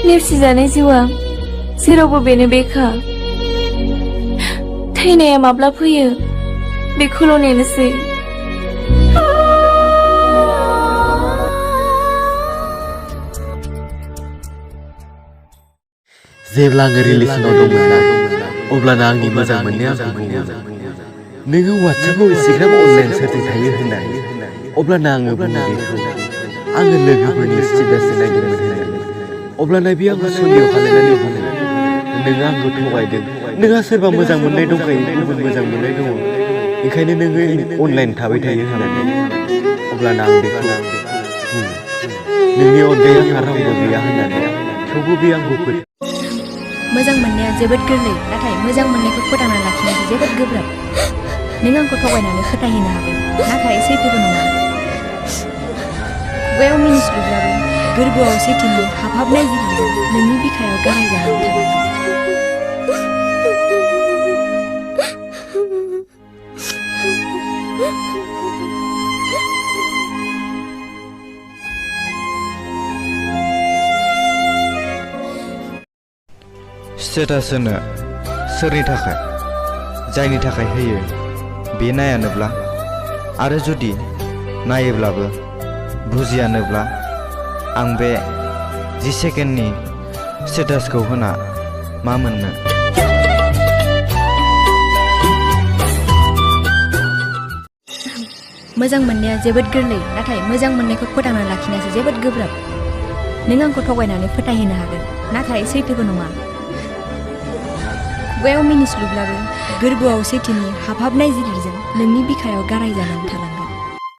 नेवसिजानाय जिउआ जेरावबो बेनो बेखा थैनाया माब्ला फैयो बेखौल' नेनोसै जेब्ला आङो रिलेसनाव दंमोन ना अब्लाना आंनि मोजां मोननाया आंखौ बुङोमोन नोङो वाट्सएपआव एसेग्राब अनलाइन सोरजों थायो होननानै अब्लाना आङो बुङो बेखौ आङो लोगोफोरनि स्टेटास नायदोंमोन होननानै अब्लाना बे आंखौ सन्देह खालामनानै बुङो नोङो आंखौ थगायदों नोंहा सोरबा मोजां मोननाय दंखायो गुबुन मोजां मोननाय दङ ओंखायनो नोङो अनलाइन थाबाय थायो होननानै अब्लाना आं बेखौ बुङो नोंनि अनगायै आंहा रावबो गैया होननानै थेवबो बे आंखौ मोजां मोननाया जोबोद गोरलै नाथाय मोजां मोननायखौ फोथांना लाखिनाया जोबोद गोब्राब नों आंखौ थगायनानै फोथायहोनो हागोन नाथाय सैथोबो नङा खुगायाव मिनिस्लुब्लाबो गोरबोआव सैथोनि हाबहाबनाय जिरायजों नोंनि बिखायाव गाराय जानानै थागोन स्टेटास होनो सोरनि थाखाय जायनि थाखाय होयो बे नायानोब्ला आरो जुदि नायोब्लाबो बुजियानोब्ला आं बे 10 सेकेन्डनि स्टेटासखौ होना मा मोननो मोजां मोननाया जोबोद गोरलै नाथाय मोजां मोननायखौ फोथांना लाखिनायासो जोबोद गोब्राब नों आंखौ थगायनानै फोथायहोनो हागोन नाथाय सैथोबो नङा खुगायाव मिनिस्लुब्लाबो गोरबोआव सैथोनि हाबहाबनाय जिरायजों नोंनि बिखायाव गाराय जानानै थालांगोन